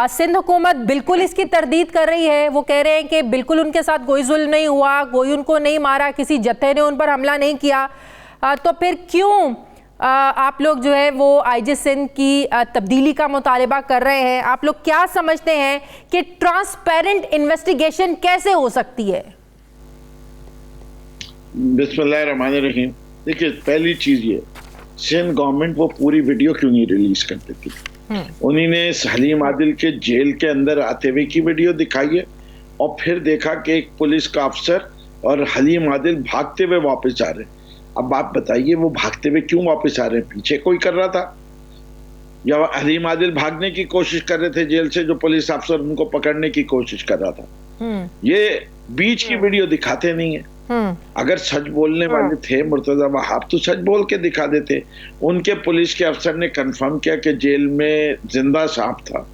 सिंध हुकूमत बिल्कुल इसकी तरदीद कर रही है। वो कह रहे हैं कि बिल्कुल उनके साथ कोई जुल्म नहीं हुआ, कोई उनको नहीं मारा, किसी जत्थे ने उन पर हमला नहीं किया। तो फिर क्यों आप लोग जो है वो आईजी सिंध की तब्दीली का मुतालबा कर रहे हैं? आप लोग क्या समझते हैं कि ट्रांसपेरेंट इन्वेस्टिगेशन कैसे हो सकती है? बिस्मिल्लाहिर्रहमानिर्रहीम। देखिए, पहली चीज ये, सिंध गवर्नमेंट वो पूरी वीडियो क्यों नहीं रिलीज कर देती? उन्हीं ने हलीम आदिल के जेल के अंदर आते हुए की वीडियो दिखाई है और फिर देखा कि एक पुलिस का अफसर और हलीम आदिल भागते हुए वापस आ रहे हैं। अब आप बताइए, वो भागते हुए क्यों वापस आ रहे हैं? पीछे कोई कर रहा था या हलीम आदिल भागने की कोशिश कर रहे थे जेल से, जो पुलिस अफसर उनको पकड़ने की कोशिश कर रहा था? ये बीच की वीडियो दिखाते नहीं है। अगर सच बोलने वाले थे मुर्तजा वहाब तो सच बोल के दिखा देते। उनके पुलिस के अफसर ने कंफर्म किया कि जेल में जिंदा सांप था।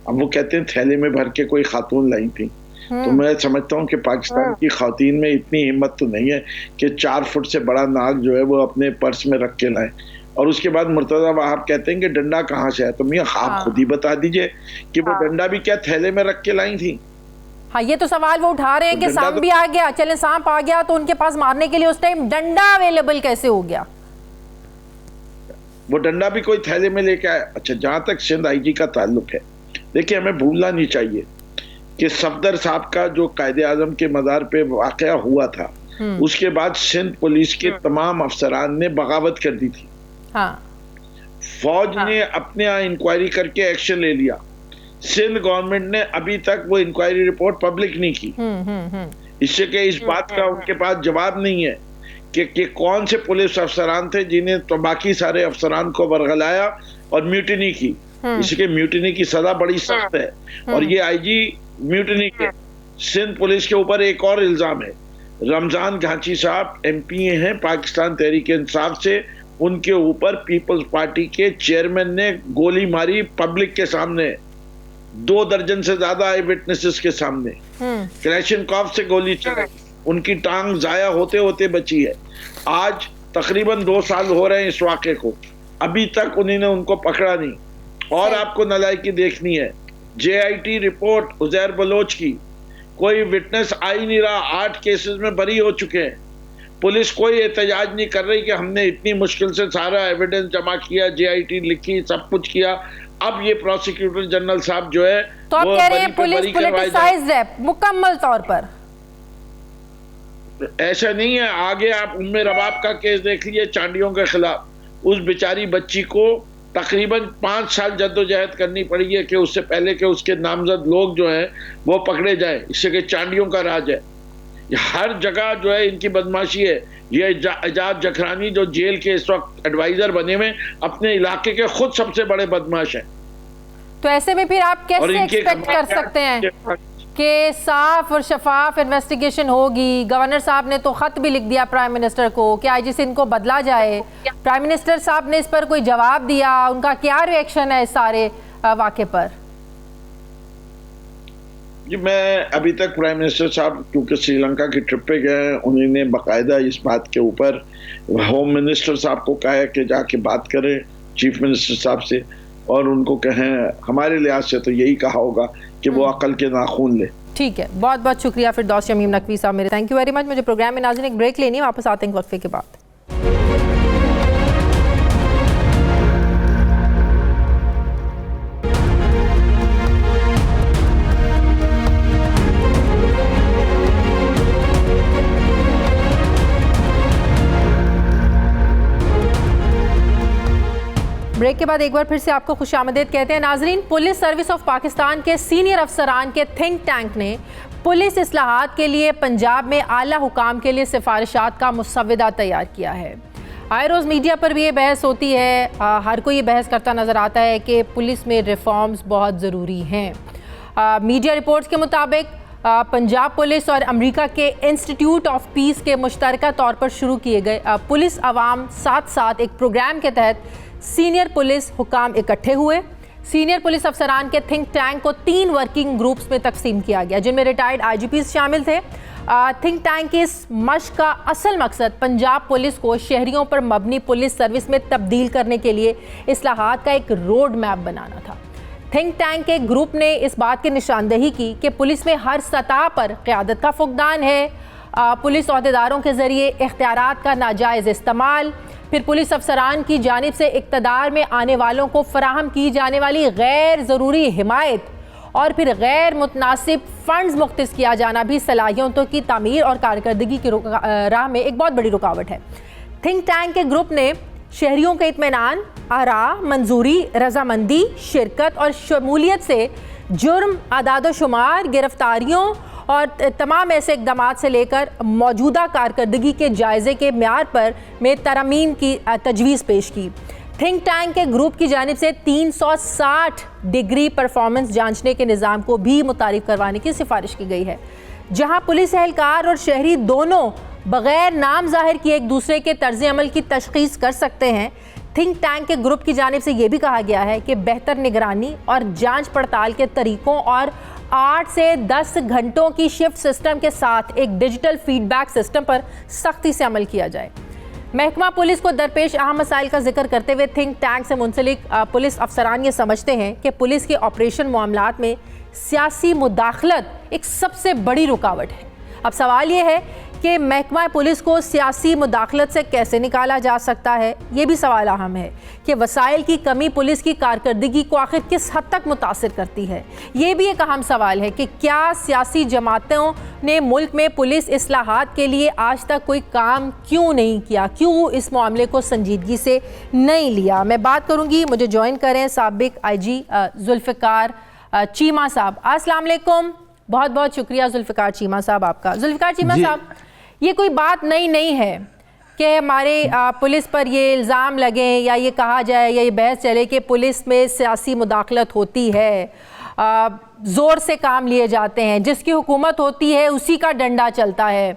अब वो कहते हैं थैले में भर के कोई खातून लाई थी। तो मैं समझता हूँ कि पाकिस्तान की खातून में इतनी हिम्मत तो नहीं है कि 4 फुट से बड़ा नाग जो है वो अपने पर्स में रख के लाए। और उसके बाद मुर्तजा वहाब कहते हैं कि डंडा कहाँ से है? तो मियां आप खुद ही बता दीजिए कि वो डंडा भी क्या थैले में रख के लाई थी? हाँ, ये तो सवाल वो उठा रहे हैं कि सांप भी आ गया। चले सांप आ गया तो उनके पास मारने के लिए उस टाइम डंडा अवेलेबल कैसे हो गया? वो डंडा भी कोई थैले में लेके आया। अच्छा, जहां तक सिंध आईजी का ताल्लुक है, देखिए हमें भूलना नहीं चाहिए कि सफदर साहब का जो कायदे आजम के मज़ार पे वाकया हुआ था, उसके बाद सिंध पुलिस के तमाम अफसरान ने बगावत कर दी थी। फौज ने अपने यहाँ इंक्वायरी करके एक्शन ले लिया। सिंध गवर्नमेंट ने अभी तक वो इंक्वायरी रिपोर्ट पब्लिक नहीं की। इससे कि इस बात का उनके पास जवाब नहीं है कि कौन से पुलिस अफसरान थे जिन्हें तो बाकी सारे अफसरान को बरगलाया और म्यूटिनी की। इसके म्यूटिनी की सजा बड़ी सख्त है और ये आईजी म्यूटिनी के। सिंध पुलिस के ऊपर एक और इल्जाम है। रमजान घांची साहब MP हैं पाकिस्तान तहरीक इंसाफ से, उनके ऊपर पीपल्स पार्टी के चेयरमैन ने गोली मारी पब्लिक के सामने, 2 दर्जन से ज्यादा आई विटनेसेस के सामने। क्लैशनकॉफ से गोली चलाई, उनकी टांग जाया होते होते बची है। आज तकरीबन 2 साल हो रहे हैं इस वाक़े को, अभी तक उन्होंने उनको पकड़ा नहीं। और आपको नालायकी देखनी है, JIT रिपोर्ट उजैर बलोच की, कोई विटनेस आ ही नहीं रहा। 8 केसेस में बरी हो चुके हैं। पुलिस कोई एहतजाज नहीं कर रही कि हमने इतनी मुश्किल से सारा एविडेंस जमा किया, JIT लिखी, सब कुछ किया। अब ये प्रोसिक्यूटर जनरल साहब जो है तो आप कह रहे हैं पुलिस पॉलिटिसाइज्ड है मुकम्मल तौर पर? ऐसा नहीं है। आगे आप उम्मे रबाब का केस देख लीजिए, चांडियों के खिलाफ। उस बेचारी बच्ची को तकरीबन 5 साल जद्दोजहद करनी पड़ी है कि उससे पहले कि उसके नामजद लोग जो हैं वो पकड़े जाएं। इससे कि चांडियों का राज है, हर जगह जो है इनकी बदमाशी है। ये एजाज जखरानी जो जेल के इस वक्त एडवाइजर बने हुए अपने इलाके के खुद सबसे बड़े बदमाश हैं। तो ऐसे में फिर आप कैसे एक्सपेक्ट कर सकते हैं कि साफ और शफाफ इन्वेस्टिगेशन होगी? गवर्नर साहब ने तो खत भी लिख दिया प्राइम मिनिस्टर को कि आईजी सिंह को बदला जाए। प्राइम मिनिस्टर साहब ने इस पर कोई जवाब दिया? उनका क्या रिएक्शन है इस सारे वाक़े पर? जी, मैं अभी तक प्राइम मिनिस्टर साहब क्योंकि श्रीलंका की ट्रिप पे गए हैं, उन्होंने बाकायदा इस बात के ऊपर होम मिनिस्टर साहब को कहा है कि जाके बात करें चीफ मिनिस्टर साहब से और उनको कहें, हमारे लिहाज से तो यही कहा होगा कि वो अकल के नाखून ले। ठीक है, बहुत बहुत शुक्रिया फिरदौस शमीम नकवी साहब मेरे, थैंक यू वेरी मच। मुझे प्रोग्राम में नाज़रीन एक ब्रेक लेनी है, वापस आते हैं वक्फे के बाद। ब्रेक के बाद एक बार फिर से आपको खुशामदीद कहते हैं नाजरीन। पुलिस सर्विस ऑफ पाकिस्तान के सीनियर अफसरान के थिंक टैंक ने पुलिस इस्लाहात के लिए पंजाब में आला हुकाम के लिए सिफारिशात का मुसव्वदा तैयार किया है। आए रोज़ मीडिया पर भी ये बहस होती है, हर कोई ये बहस करता नज़र आता है कि पुलिस में रिफॉर्म्स बहुत ज़रूरी हैं। मीडिया रिपोर्ट्स के मुताबिक पंजाब पुलिस और अमेरिका के इंस्टीट्यूट ऑफ पीस के मुश्तरका तौर पर शुरू किए गए पुलिस अवाम साथ साथ एक प्रोग्राम के तहत सीनियर पुलिस हुकाम इकट्ठे हुए। सीनियर पुलिस अफसरान के थिंक टैंक को 3 वर्किंग ग्रुप्स में तकसीम किया गया, जिनमें रिटायर्ड IGPs शामिल थे। थिंक टैंक की इस मश्क का असल मकसद पंजाब पुलिस को शहरियों पर मबनी पुलिस सर्विस में तब्दील करने के लिए इस्लाहात का एक रोड मैप बनाना था। थिंक टैंक के ग्रुप ने इस बात की निशानदेही की कि पुलिस में हर सतह पर क़यादत का फुकदान है, पुलिस अहदेदारों के ज़रिए इख्तियारात का नाजायज़ इस्तेमाल, फिर पुलिस अफसरान की जानिब से इक़्तिदार में आने वालों को फराहम की जाने वाली गैर ज़रूरी हिमायत और फिर गैर मुतनासिब फ़ंड्स मुख्तस किया जाना भी सलाहियतों की तामीर और कारकर्दगी की राह में एक बहुत बड़ी रुकावट है। थिंक टैंक के ग्रुप ने शहरियों के इत्मीनान, आरा, मंजूरी, रजामंदी, शिरकत और शमूलियत से जुर्म, आदाद-ओ-शुमार, गिरफ्तारियों और तमाम ऐसे इक़दाम से लेकर मौजूदा कारकर्दगी के जायज़े के म्यार पर में तरमीम की तजवीज़ पेश की। थिंक टैंक के ग्रुप की जानिब से 360 डिग्री परफॉर्मेंस जांचने के निज़ाम को भी मुतारिफ करवाने की सिफारिश की गई है, जहां पुलिस एहलकार और शहरी दोनों बग़ैर नाम ज़ाहिर किए एक दूसरे के तर्ज़ अमल की तशख़ीस कर सकते हैं। थिंक टैंक के ग्रुप की जानिब से ये भी कहा गया है कि बेहतर निगरानी और जांच पड़ताल के तरीक़ों और 8 से 10 घंटों की शिफ्ट सिस्टम के साथ एक डिजिटल फीडबैक सिस्टम पर सख्ती से अमल किया जाए। महकमा पुलिस को दरपेश अहम मसाइल का जिक्र करते हुए थिंक टैंक से मुंसलिक पुलिस अफसरान ये समझते हैं कि पुलिस के ऑपरेशन मामलात में सियासी मुदाखलत एक सबसे बड़ी रुकावट है। अब सवाल ये है कि महकमा पुलिस को सियासी मुदाखलत से कैसे निकाला जा सकता है। ये भी सवाल अहम है कि वसाइल की कमी पुलिस की कारकर्दगी को आखिर किस हद तक मुतासिर करती है। ये भी एक अहम सवाल है कि क्या सियासी जमातों ने मुल्क में पुलिस इस्लाहात के लिए आज तक कोई काम क्यों नहीं किया, क्यों इस मामले को संजीदगी से नहीं लिया। मैं बात करूँगी, मुझे ज्वाइन करें साबिक IG जुल्फ़िकार चीमा साहब। अस्सलाम वालेकुम, बहुत बहुत शुक्रिया जुल्फ़िकार चीमा साहब आपका। जुल्फ़िकार चीमा साहब, ये कोई बात नई है कि हमारे पुलिस पर ये इल्ज़ाम लगे या ये कहा जाए या ये बहस चले कि पुलिस में सियासी मुदाखलत होती है, ज़ोर से काम लिए जाते हैं, जिसकी हुकूमत होती है उसी का डंडा चलता है।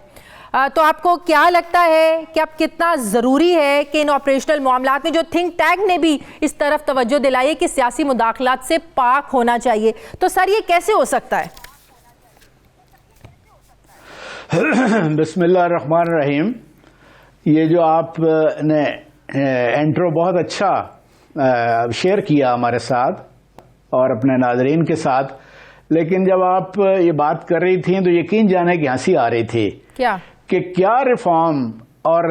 तो आपको क्या लगता है कि अब कितना ज़रूरी है कि इन ऑपरेशनल मामलात में जो थिंक टैंक ने भी इस तरफ तवज्जो दिलाई है कि सियासी मुदाखलत से पाक होना चाहिए, तो सर ये कैसे हो सकता है? बिस्मिल्लाहिर्रहमानिर्रहीम। ये जो आपने इंट्रो बहुत अच्छा शेयर किया हमारे साथ और अपने नाज़रीन के साथ, लेकिन जब आप ये बात कर रही थी तो यकीन जाने की हंसी आ रही थी कि क्या रिफॉर्म और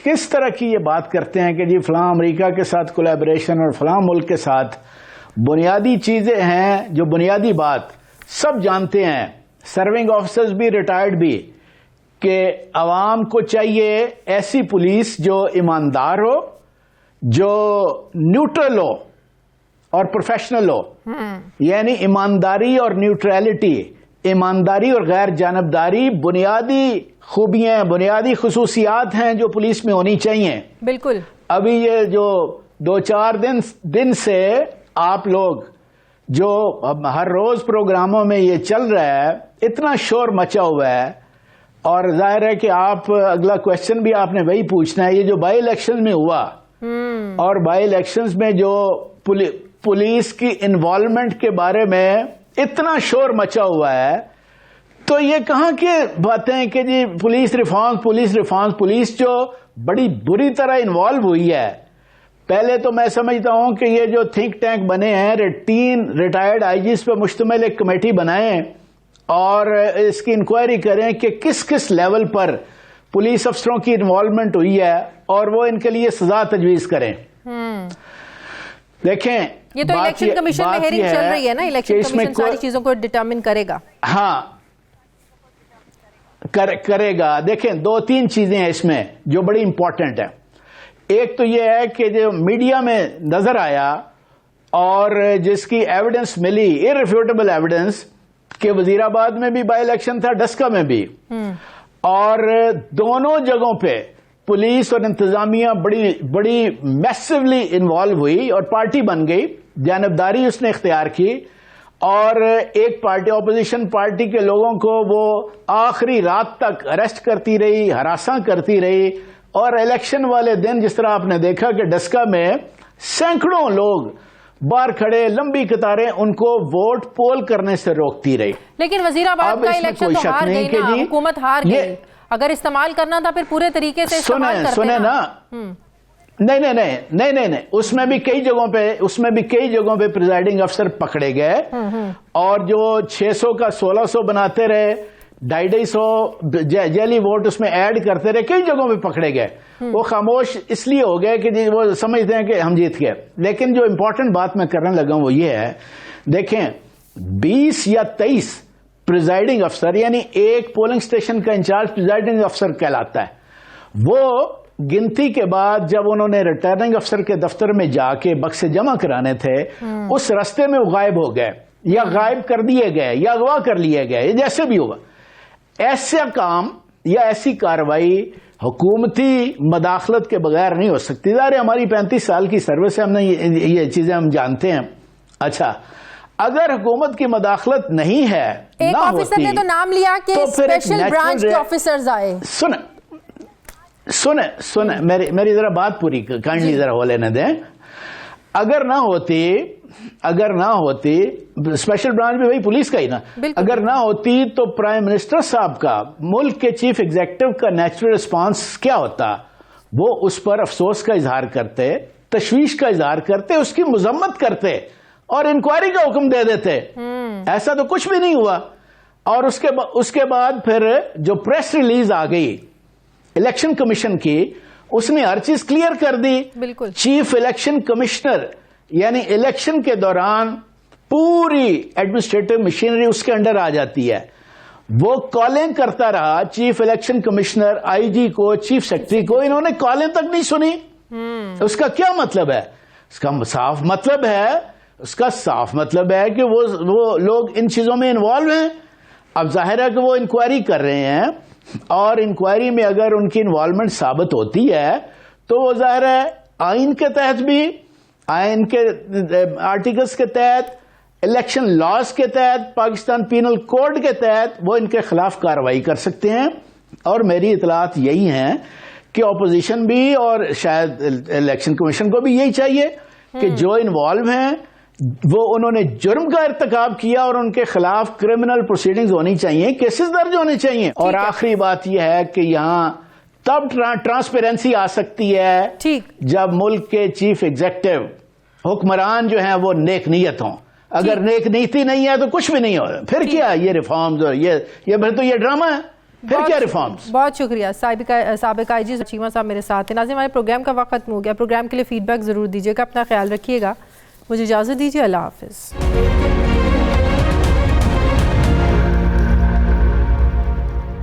किस तरह की ये बात करते हैं कि जी फलां अमेरिका के साथ कोलैबोरेशन और फलां मुल्क के साथ बुनियादी चीज़ें हैं जो बुनियादी बात सब जानते हैं, सर्विंग ऑफिसर्स भी रिटायर्ड भी, कि अवाम को चाहिए ऐसी पुलिस जो ईमानदार हो, जो न्यूट्रल हो और प्रोफेशनल हो, यानी ईमानदारी और न्यूट्रलिटी, ईमानदारी और गैर जानबदारी बुनियादी खूबियां, बुनियादी खुसूसियात हैं जो पुलिस में होनी चाहिए। बिल्कुल। अभी ये जो 2-4 दिन से आप लोग जो हर रोज प्रोग्रामों में ये चल रहा है, इतना शोर मचा हुआ है, और जाहिर है कि आप अगला क्वेश्चन भी आपने वही पूछना है। ये जो बाई इलेक्शन में हुआ और बाई इलेक्शंस में जो पुलिस की इन्वॉल्वमेंट के बारे में इतना शोर मचा हुआ है, तो ये कहाँ की बातें हैं कि जी पुलिस रिफॉर्म्स, पुलिस जो बड़ी बुरी तरह इन्वॉल्व हुई है। पहले तो मैं समझता हूं कि ये जो थिंक टैंक बने हैं, 3 रिटायर्ड आईजीज पे मुश्तमिल एक कमेटी बनाएं और इसकी इंक्वायरी करें कि किस किस लेवल पर पुलिस अफसरों की इन्वॉल्वमेंट हुई है और वो इनके लिए सजा तजवीज करें। देखें, ये तो इलेक्शन कमीशन में हेयरिंग चल रही है ना, इलेक्शन कमीशन सारी चीजों को डिटरमिन करेगा। हाँ, करेगा। देखें, 2-3 चीजें हैं इसमें जो बड़ी इंपॉर्टेंट है। एक तो यह है कि जो मीडिया में नजर आया और जिसकी एविडेंस मिली, इररिफ्यूटेबल एविडेंस, कि वजीराबाद में भी बाई इलेक्शन था, डस्का में भी, और दोनों जगहों पे पुलिस और इंतजामिया बड़ी मैसिवली इन्वॉल्व हुई और पार्टी बन गई, जानबदारी उसने इख्तियार की, और एक पार्टी, ऑपोजिशन पार्टी के लोगों को वो आखिरी रात तक अरेस्ट करती रही, हरासा करती रही, और इलेक्शन वाले दिन जिस तरह आपने देखा कि डस्का में सैकड़ों लोग बाहर खड़े, लंबी कतारें उनको वोट पोल करने से रोकती रही। लेकिन वजीराबाद का इलेक्शन तो हार गई ना, हुकूमत हार गई। अगर इस्तेमाल करना था फिर पूरे तरीके से इस्तेमाल करते सुने ना। नहीं, उसमें भी कई जगहों पे प्रिजाइडिंग अफसर पकड़े गए, और जो 600 का 1600 बनाते रहे, 250 जेली वोट उसमें ऐड करते रहे, कई जगहों पे पकड़े गए। वो खामोश इसलिए हो गए कि वो समझते हैं कि हम जीत गए। लेकिन जो इंपॉर्टेंट बात मैं करने लगा वो ये है, देखें, 20 या 23 प्रिजाइडिंग अफसर, यानी एक पोलिंग स्टेशन का इंचार्ज प्रिजाइडिंग अफसर कहलाता है, वो गिनती के बाद जब उन्होंने रिटर्निंग अफसर के दफ्तर में जाके बक्से जमा कराने थे, उस रास्ते में वो गायब हो गए, या गायब कर दिए गए, या अगवा कर लिए गए, जैसे भी होगा। ऐसा काम या ऐसी कार्रवाई हुकूमती मदाखलत के बगैर नहीं हो सकती। ज़ाहिर है, हमारी 35 साल की सर्विस है, हमने ये चीजें हम जानते हैं। अच्छा, अगर हुकूमत की मदाखलत नहीं है, एक ऑफिसर ने तो नाम लिया कि तो स्पेशल ब्रांच के ऑफिसर्स आए। सुने मेरी जरा बात पूरी काइंडली जरा हो लेने दें। अगर ना होती स्पेशल ब्रांच भी वही पुलिस का ही ना, अगर ना होती तो प्राइम मिनिस्टर साहब का, मुल्क के चीफ एग्जीक्यूटिव का नेचुरल रिस्पांस क्या होता? वो उस पर अफसोस का इजहार करते, तशवीश का इजहार करते, उसकी मजम्मत करते और इंक्वायरी का हुक्म दे देते। ऐसा तो कुछ भी नहीं हुआ। और उसके बाद फिर जो प्रेस रिलीज आ गई इलेक्शन कमीशन की, उसने हर चीज क्लियर कर दी। बिल्कुल। चीफ इलेक्शन कमिश्नर, यानी इलेक्शन के दौरान पूरी एडमिनिस्ट्रेटिव मशीनरी उसके अंडर आ जाती है। वो कॉलिंग करता रहा, चीफ इलेक्शन कमिश्नर, आईजी को, चीफ सेक्रेटरी को, इन्होंने कॉलिंग तक नहीं सुनी। उसका क्या मतलब है? उसका साफ मतलब है कि वो लोग इन चीजों में इन्वॉल्व हैं। अब जाहिर है कि वो इंक्वायरी कर रहे हैं, और इंक्वायरी में अगर उनकी इन्वॉल्वमेंट साबित होती है तो वो जाहिर है आइन के तहत भी, आइन के आर्टिकल्स के तहत, इलेक्शन लॉज के तहत, पाकिस्तान पीनल कोड के तहत वो इनके खिलाफ कार्रवाई कर सकते हैं। और मेरी इतलात यही हैं कि ऑपोजिशन भी और शायद इलेक्शन कमीशन को भी यही चाहिए कि जो इन्वॉल्व हैं वो उन्होंने जुर्म का इर्तिकाब किया और उनके खिलाफ क्रिमिनल प्रोसीडिंग्स होनी चाहिए, केसेस दर्ज होने चाहिए। और आखिरी बात यह है कि यहाँ तब ट्रांसपेरेंसी आ सकती है ठीक जब मुल्क के चीफ एग्जीक्यूटिव हुक्मरान जो हैं वो नेक नीयत हों। अगर नेक नीति नहीं है तो कुछ भी नहीं हो। फिर क्या ये रिफॉर्म्स और ये फिर तो ये ड्रामा है। फिर क्या रिफॉर्म्स? बहुत शुक्रिया। साबिक आईजी चीमा साहब मेरे साथ हैं। नाज़रीन, हमारे प्रोग्राम का वक्त खत्म हो गया। प्रोग्राम के लिए फीडबैक जरूर दीजिएगा। अपना ख्याल रखिएगा। मुझे इजाज़त दीजिए। अल्लाह हाफिज़।